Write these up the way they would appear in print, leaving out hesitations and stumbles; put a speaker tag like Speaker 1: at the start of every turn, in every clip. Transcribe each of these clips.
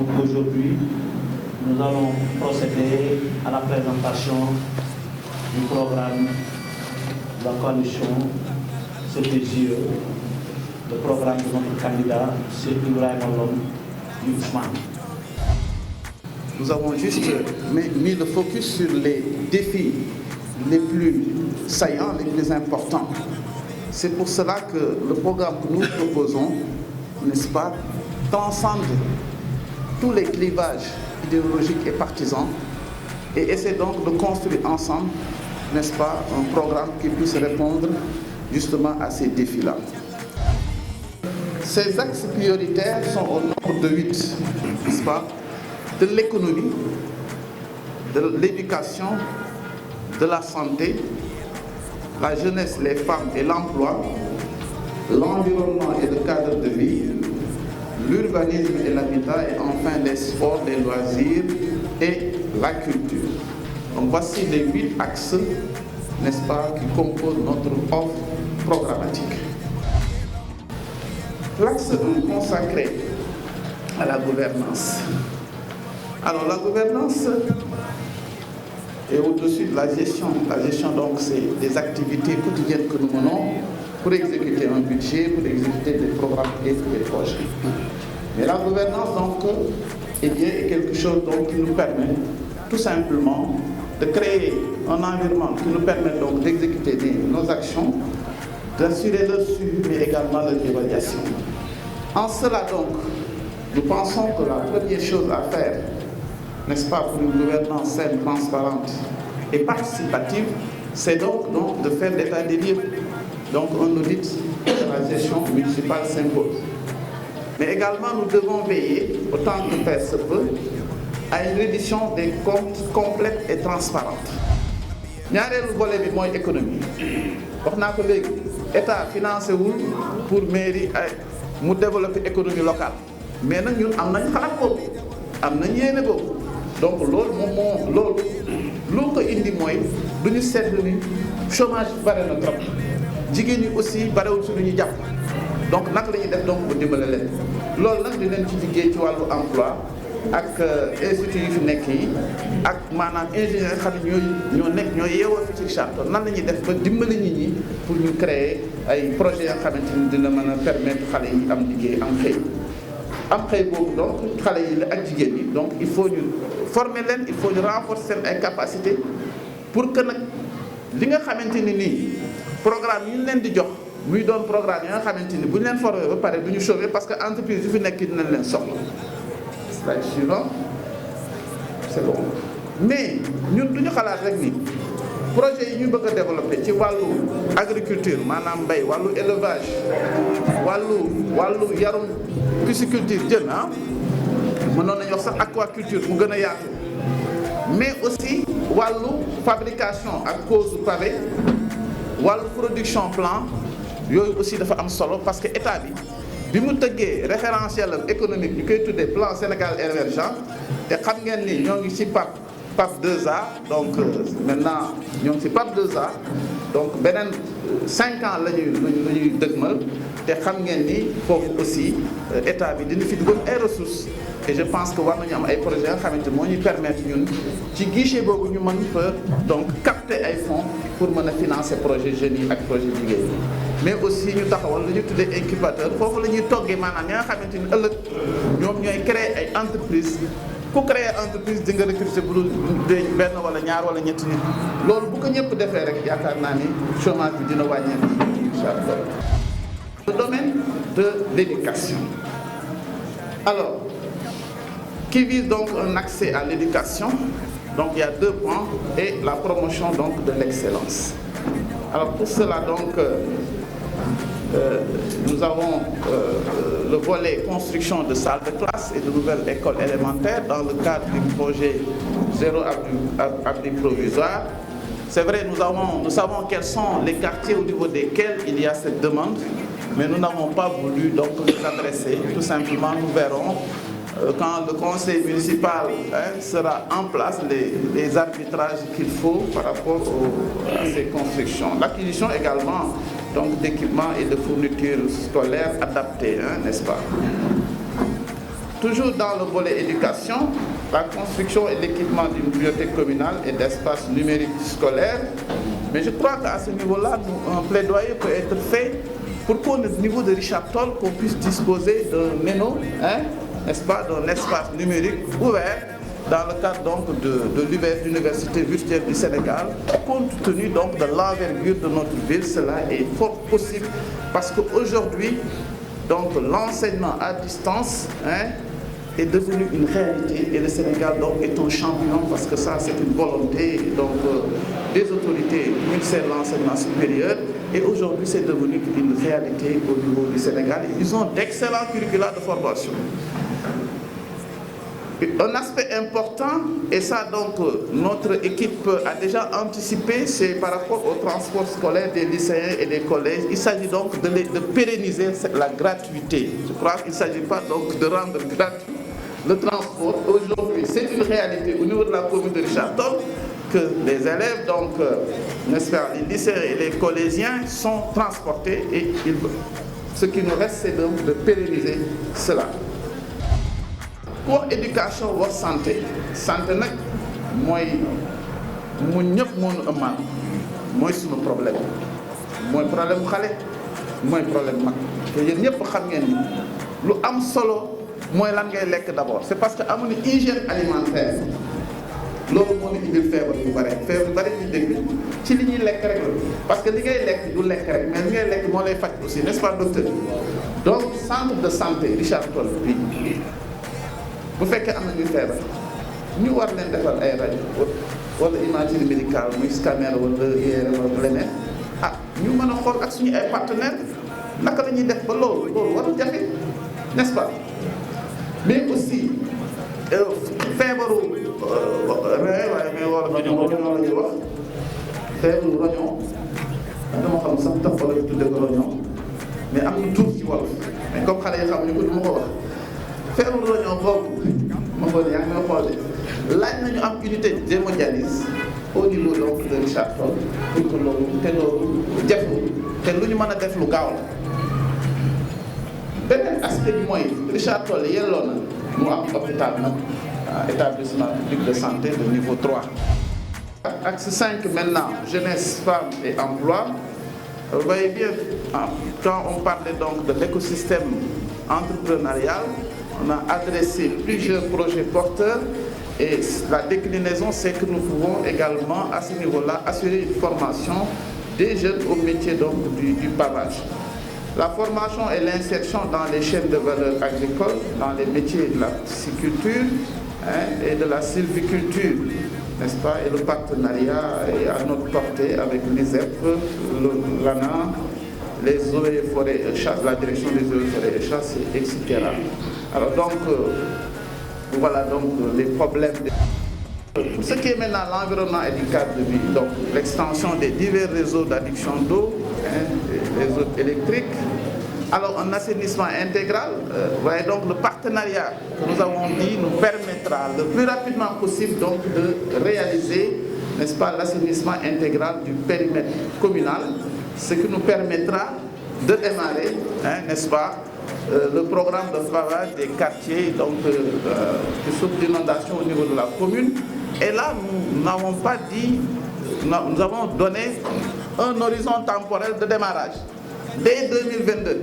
Speaker 1: Donc aujourd'hui, nous allons procéder à la présentation du programme de la coalition CPJE, le programme de notre candidat, M. Ibrahima Lom Ousmane.
Speaker 2: Nous avons juste mis le focus sur les défis les plus saillants, les plus importants. C'est pour cela que le programme que nous proposons, n'est-ce pas, transcende tous les clivages idéologiques et partisans et essaie donc de construire ensemble, n'est-ce pas, un programme qui puisse répondre justement à ces défis-là. Ces axes prioritaires sont au nombre de 8, n'est-ce pas, de l'économie, de l'éducation, de la santé, la jeunesse, les femmes et l'emploi, l'environnement et le cadre de vie, l'urbanisme et l'habitat et enfin les sports, les loisirs et la culture. Donc voici les 8 axes, n'est-ce pas, qui composent notre offre programmatique. L'axe consacré à la gouvernance. Alors la gouvernance est au-dessus de la gestion. La gestion donc c'est des activités quotidiennes que nous menons pour exécuter un budget, pour exécuter des programmes et des projets. Mais la gouvernance donc est quelque chose donc, qui nous permet tout simplement de créer un environnement qui nous permet donc d'exécuter nos actions, d'assurer leur suivi mais également leur évaluation. En cela donc, nous pensons que la première chose à faire, n'est-ce pas, pour une gouvernance saine, transparente et participative, c'est donc de faire l'état des lieux. Donc un audit de la gestion municipale s'impose. Mais également nous devons veiller, autant que faire se peut, à une reddition des comptes complète et transparente. ñaareelu volet bi mooy économie wax naa ko léegi état financé wul pour mairie mu développer économie locale mais nag ñun am nañ xalaat boobu am nañ yéene boobu donc loolu moom moo loolu loo ko indi mooy du ñu seetlu ni chômage bare na trop jigéen ñi aussi barewul su lu ñu jàpp donc naka la ñuy def donc bu dimbale leen loolu nag dinañ ci liggéey ci wàllu emploi ak institut yi fi nekk yi ak maanaam ingénieur xam ne ñoo yeewoo fi ci Château nan la ñuy def ba dimbali nit ñi pour ñu créer ay projets yoo xamante ni dina mën a permettre xale yi am liggéey am xëy boobu donc xale yi la ak jigéen ñi donc il faut ñu former leen il faut ñu renforcer seen ay capacités pour que nag li nga xamante ni nii programme yi ñu leen di jox muy doon programme yi nga xamante ni bu ñu leen former ba pare du ñu chômer parce que entreprise yu fi nekk dinañ leen soxla. slide suivant c'est bon mais ñun du ñu xalaat rek ni projet yi ñu bëgg a développer ci wàllu agriculture maanaam mbay wàllu élevage wàllu yarum pisciculture jën mënoon nañu wax sax aquaculture mu gën a yaatu mais aussi wàllu fabrication ak pose pavé wàllu production plant yooyu aussi dafa am solo parce que état bi mu tëggee référentiel économique ñu koy tuddee plan Sénégal émergent te xam ngeen ni ñoo ngi ci PAP 2A donc maintenant ñoo ngi ci PAP 2A donc beneen 5 ans la ñuy dëgmal te xam ngeen ni foofu aussi état bi dina fi dugal ay ressources et je pense que war nañu am ay projets yoo xamante moo ñuy permettre ñun ci guichet boobu ñu mën fa donc capter ay fonds pour mën a financer projet jeunes yi ak projet jigéen yi mais aussi ñu taxawal lu ñu tuddee incubateur foofu la ñuy toggee maanaam ñi nga xamante ni ëllëg ñoom ñooy créer ay entreprise ku créer entreprise di nga recruter bu dul benn wala ñaar wala ñetti nit loolu bu ko ñëpp defee rek yaakaar naa ni chômage bi dina wàññeeku incha allah. Le domaine de l'éducation. Alors, qui vise donc un accès à l'éducation. Donc il y a 2 points et la promotion donc de l'excellence. Alors pour cela donc nous avons le volet construction de salles de classe et de nouvelles écoles élémentaires dans le cadre du projet Zéro abri provisoire. C'est vrai, nous savons quels sont les quartiers au niveau desquels il y a cette demande, mais nous n'avons pas voulu donc nous adresser. Tout simplement, nous verrons quand le conseil municipal sera en place les arbitrages qu'il faut par rapport à ces constructions. L'acquisition également donc d'équipements et de fournitures scolaires adaptées, n'est-ce pas? toujours dans le volet éducation, la construction et l'équipement d'une bibliothèque communale et d'espaces numériques scolaires. Mais je crois qu'à ce niveau-là, un plaidoyer peut être fait pour qu'au niveau de Richard Toll, qu'on puisse disposer d'un MENO, n'est-ce pas, d'un espace numérique ouvert dans le cadre donc de l'Université virtuelle du Sénégal. Compte tenu donc de l'envergure de notre ville, cela est fort possible parce qu'aujourd'hui, donc l'enseignement à distance est devenu une réalité et le Sénégal donc est un champion parce que ça c'est une volonté donc des autorités du ministère de l'enseignement supérieur et aujourd'hui c'est devenu une réalité au niveau du Sénégal. Ils ont d'excellents curricula de formation. Un aspect important, et ça donc notre équipe a déjà anticipé, c'est par rapport au transport scolaire des lycéens et des collèges. Il s'agit donc de pérenniser la gratuité. Je crois qu'il ne s'agit pas donc de rendre gratuit le transport. Aujourd'hui, c'est une réalité au niveau de la commune de Richard Toll que les élèves, donc, n'est-ce pas, les lycéens et les collégiens sont transportés et ce qui nous reste, c'est donc de pérenniser cela. Pour éducation wax santé nag mooy mu ñëpp moo ñu ëmmal mooy suñu problème mooy problème xale mooy problème mag te yéen ñëpp xam ngeen ni lu am solo mooy lan ngay lekk d'abord c'est parce que amuñu hygiène alimentaire loolu moo ñu indil feebar yu bari ñu dégg ci li ñuy lekk rek la parce que li ngay lekk du lekk rek mais li ngay lekk moo lay faj aussi n'est-ce pas docteur donc centre de santé Richard Toll bi bu fekkee am na ñuy feebar ñu war leen defal ay rajo wala imagerie médicale muy scanner wala IRM wala leneen ñu mën a xool ak suñu ay partenaires naka la ñuy def ba loolu warul jafe n'est-ce pas mais aussi feebaru mais war roñon la ñuy wax feebaru roñon dama xam sax tax wala ñu tuddee ko roñon mais am na tur ci wolof mais comme xale yi xamuñu ko du ma ko wax feebaru roñon boobu ma xool yaa ngi may xoole laaj nañu am unité d'hémodialyse au niveau donc de Richard Toll pour que loolu te loolu jafewul te lu ñu mën a def lu gaaw la beneen aspect bi mooy Richard Toll yelloo na mu am hôpital nag établissement public de santé de niveau 3. Axe 5 maintenant, jeunesse, femmes et emploi. Vous voyez bien, quand on parlait donc de l'écosystème entrepreneurial, on a adressé plusieurs projets porteurs et la déclinaison, c'est que nous pouvons également à ce niveau-là assurer une formation des jeunes au métier donc du pavage. La formation et l'insertion dans les chaînes de valeur agricole, dans les métiers de la pisciculture et de la sylviculture, n'est-ce pas, et le partenariat est à notre portée avec l'ISEP, l'ANA, les eaux et forêts et chasse, la direction des eaux et forêts et chasse, etc. Alors donc, voilà donc les problèmes. Pour ce qui est maintenant l'environnement et du cadre de vie, donc l'extension des divers réseaux d'adduction d'eau, les réseaux électriques, alors un assainissement intégral, voyez donc le partenariat que nous avons dit nous permettra le plus rapidement possible donc de réaliser, n'est-ce pas, l'assainissement intégral du périmètre communal, ce qui nous permettra de démarrer, n'est-ce pas, le programme de pavage des quartiers donc, qui souffrent d'inondation au niveau de la commune. Et là, nous n'avons pas dit, nous avons donné un horizon temporel de démarrage dès 2022.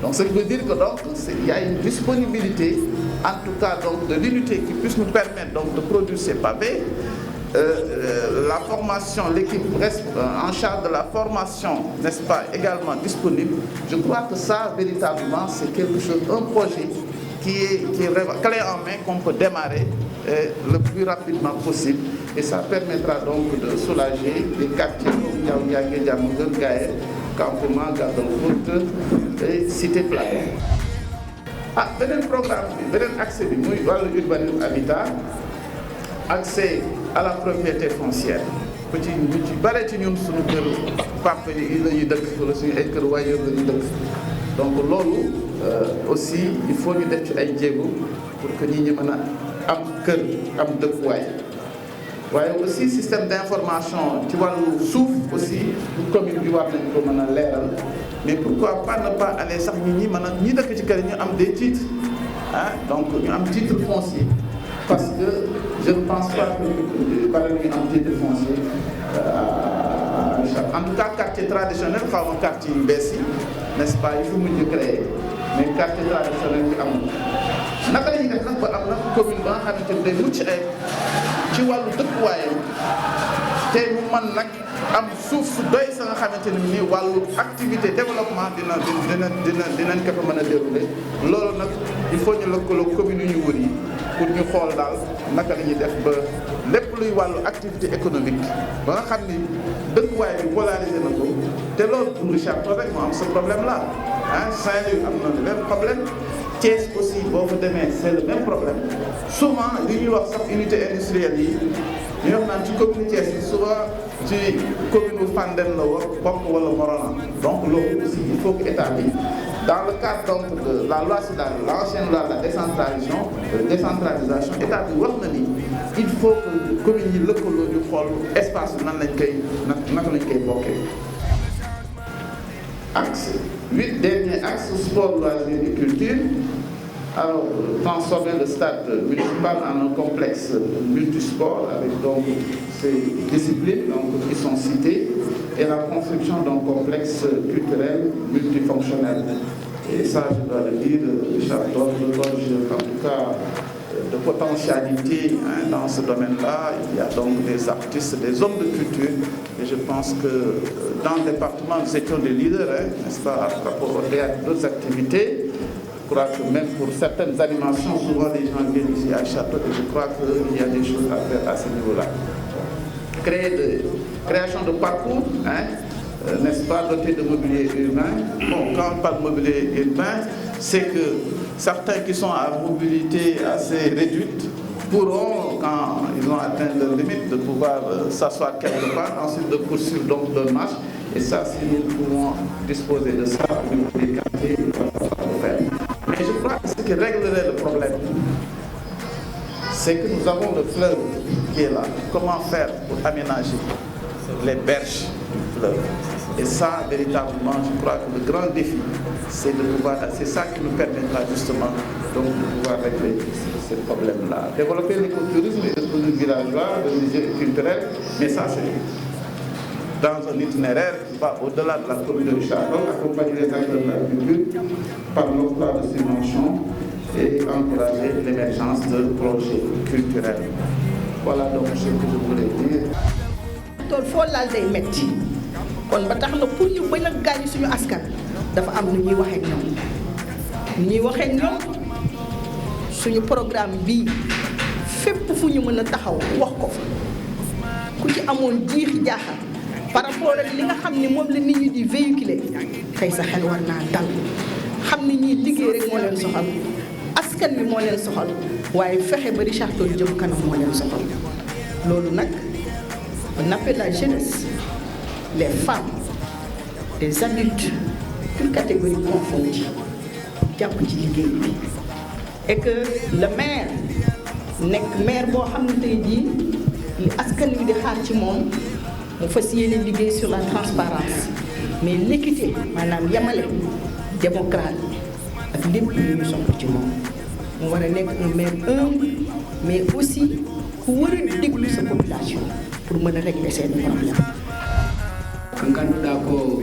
Speaker 2: Donc, ce qui veut dire que donc, il y a une disponibilité, en tout cas donc, de l'unité qui puisse nous permettre donc, de produire ces pavés. La formation, l'équipe reste en charge de la formation, n'est-ce pas, également disponible. Je crois que ça, véritablement, c'est quelque chose, un projet qui est clé en main qu'on peut démarrer le plus rapidement possible. Et ça permettra donc de soulager les quartiers comme Diaoudiagué, Diamogun, Gaël, Campement, Gadon-Foot et Cité Plate. Beneen programme bi, beneen accès bi muy wàllu urbanisme habitat, accès à la propriété foncière. Ku ci ñu ci bare ci ñun suñu kër papa yi la ñuy dëkk wala suñu ay kër waajur la ñuy dëkk. Donc loolu aussi il faut ñu def ci ay jéego pour que nit ñi mën a am kër am dëkkuwaay. waaye aussi système d'information ci wàllu suuf aussi commune bi war nañ ko mën a leeral mais pourquoi pas ne pas aller sax ñi mën a ñi dëkk ci kër ñu am des titres donc ñu am titre foncier parce que je ne pense pas que bala ñu am titre foncier en tout cas quartier traditionnel xaw ma quartier yu bees yi n'est-ce pas il faut mujj créer mais quartier traditionnel bi amul naka la ñuy def nag ba am na commune ba nga xamante ni day mucc ay ci wàllu dëkkuwaayam te mu man nag am suuf su doy sa nga xamante ni nii wàllu activité développement dinañ ko fa mën a dérouler loolu nag il faut ñu lëkkaloo commune yu ñu wër yi pour ñu xool daal naka la ñuy def ba lépp luy wàllu activité économique ba nga xam ni dëkkuwaay bi polarisé na ko te loolu pour Richard Toll rek moo am ce problème là Saint-Louis am na le même problème Thiès aussi boo fa demee c'est le même problème souvent li ñuy wax sax unité industrielle yi ñu wax naan ci commune Thiès yi souvent ci commune Fandène la bokk wala Morona donc loolu aussi il faut que état bi dans le cadre donc de la loi sur l'ancienne loi de la décentralisation état bi wax na ni il faut que commune yi lëkkaloo ñu xool espace bi nan lañ koy naka lañ koy bokkee. Axe 8 derniers axes sport, loisirs et culture. Alors, transformer le stade municipal en un complexe multisport avec donc ces disciplines donc, qui sont citées et la construction d'un complexe culturel multifonctionnel. Et ça, je dois le dire, Richard Toll, en tout cas, de potentialité dans ce domaine-là. Il y a donc des artistes, des hommes de culture. Et je pense que dans le département, nous étions des leaders, n'est-ce pas, par rapport au théâtre, d'autres activités. Je crois que même pour certaines animations, souvent les gens viennent ici à Château et je crois qu'il y a des choses à faire à ce niveau-là. Création de parcours, n'est-ce pas, doté de mobilier urbain. Bon, quand on parle de mobilier urbain, c'est que certains qui sont à mobilité assez réduite pourront, quand ils ont atteint leur limite, de pouvoir s'asseoir quelque part, ensuite de poursuivre donc leur marche. Et ça, si nous pouvons disposer de ça au niveau des quartiers, il va falloir faire. Mais je crois que ce qui réglerait le problème, c'est que nous avons le fleuve qui est là. Comment faire pour aménager les berges du fleuve? Et ça, véritablement, je crois que le grand défi, c'est de pouvoir, c'est ça qui nous permettra justement donc, de pouvoir régler ces problèmes-là. Développer l'écotourisme et le tourisme villageois, le musée culturel, mais ça, c'est dans un itinéraire qui va au-delà de la commune de Richard Toll, accompagner les acteurs de la culture par l'octroi de subventions et encourager l'émergence de projets culturels. Voilà donc ce que je voulais dire.
Speaker 3: Toll foo laal day metti kon ba tax na pour ñu bañ a gaañu suñu askan dafa am nu ñuy waxee ak ñoom nu ñuy waxee ak ñoom suñu programme bii fépp fu ñu mën a taxaw wax ko fa ku ci amoon jiixi jaaxal par rapport ak li nga xam ni moom la nit ñi di véhiculer tey sa xel war naa dal xam ni ñii liggéey rek moo leen soxal askan bi moo leen soxal waaye fexe ba Richard Toll jëm kanam moo leen soxal loolu nag on appelle la jeunesse, les femmes, les adultes, toutes catégories confondues, jàpp ci liggéey bi et que le maire nekk maire boo xam ne tey jii li askan wi di xaar ci moom mu fas yéene liggéey sur la transparence mais l'équité maanaam yamale démocrate ak lépp lu ñu soxla ci moom mu war a nekk un maire humble mais aussi ku war a déglu sa population pour mën a régler seen problème.
Speaker 4: ko ngannduɗaa ko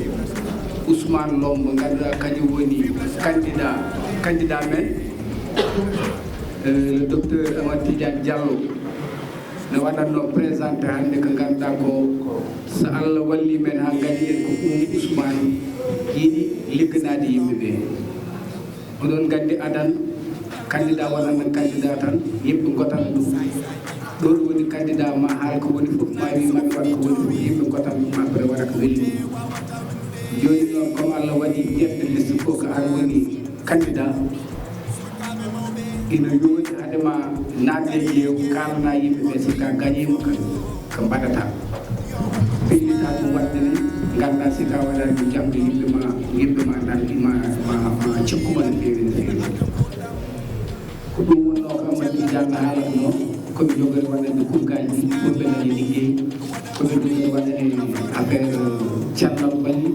Speaker 4: Ousmane Lombo ngannduɗaa kañum woni candidat men le docteur Amadou Tidiane Diallo ne waɗatno présenté hannde ko ngannduɗaa ko so Allah walli men haa ngaɗiɗen ko ummi Ousmane yiiɗi ligganaade yimɓe ɓe oɗon nganndi adan candidat wonanno candidat tan yimɓe ngotan ɗum ɗon woni candidat ma haala ko woni fof ma wi maɓe wat ko woni fof yimɓe gotan ɗum après waɗa ko welli joni noon comme Allah waɗi ƴefde liste fof ko an woni candidat ina yooni hadema natde ƴeew kalana yimɓeɓe so ka gañima ko mbaɗata fellita ɗum waɗde ni ganda si ka waɗani ko jamde yimɓe ma nandi ma cikkuma no feewi no feewi ko ɗum wonno ko Amadou Tidiane haalata noon komi jogori waɗande kurgaji ɗi pour ɓenani liggey komi jogori waɗane affaire cellal balli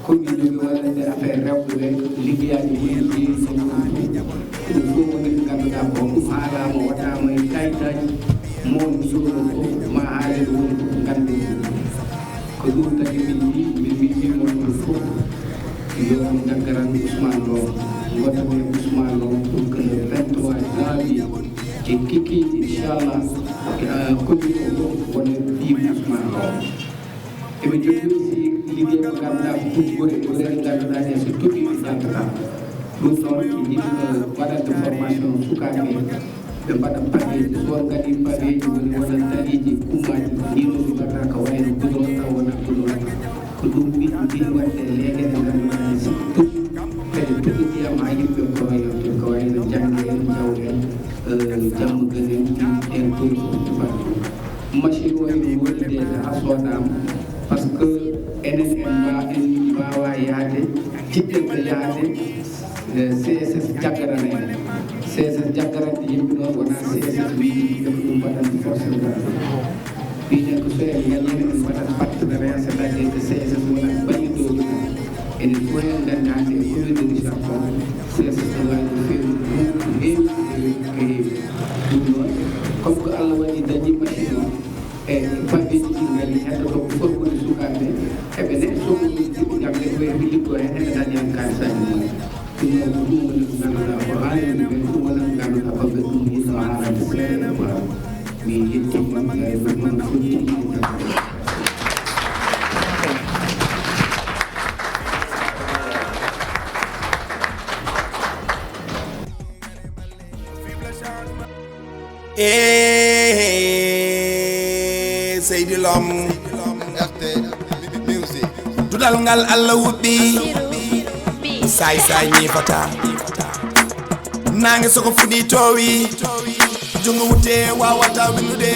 Speaker 4: komi jogori waɗande affaire rewɓe ɓe liggeyaji woni jeeyi ɗum fof woni ganduɗa ko ɗum haalama waɗama e kayitaji mawɗi sohno fof ma haalede woni fof ganden ko ɗum tagi min mbimon ɗum fof yo jaggaran Ousmane Lo gottane Ousmane Lo pour que le 23 janvier e kiki inchallah commune o fof wona diimi Ousmane Lo eɓe jogui aussi liggey ko ganduɗa ko puggore ɓurere ganduɗa ne so toɓi ɓe jantata ɗum ɗon yiɗi waɗande formation sukaɓe ɓe mbaɗa paɗeji so kadi paɗeji woni wona dariji kummaji ɗino sukata ko wayno gudorota wona gudorota ko ɗum ɓiɗɗo ɗin wadde leegueɗe ganduɗa ne si toɓi kadi toɓi ndiyam ha yimɓe koyonte ko wayno jangde en jawɗen jamma ganen en toɓi machine o ene woni déjà ha soodama par ce que enen en mbawa yaade jiɗɗen ko yaade CSS jaggarana en CSS jaggarande yimɓe noon wona CSS wiide ko ɗum mbaɗande force de garde wiiden ko so en gañino en mbaɗat partenariat c'est à dire que CSS wona ballidoji enen fof en gandi hande e commune de Richard Toll CSS no wawi no fewi ko heewi ko heewi ɗum noon comme que Allah waɗi dañi machine o e paɓeji ɗi ngari heddoto ko formude sukaɓe eɓe ne sohli jiɓi jangde koye liggo hen heɓe dañi hen kalisaji mumen ɗum noon ko ɗum woni ko ganduɗa ko haalide ɓe ɗum woni ko ganduɗa koɓe ɗum yinno haalande seeɗa e ɓaaw mi yettima noon fotti
Speaker 5: Seydi Lom dudal ngal Allah wuɓɓi say say ñifata nange soko fuɗi towi jungo wutte wawata windude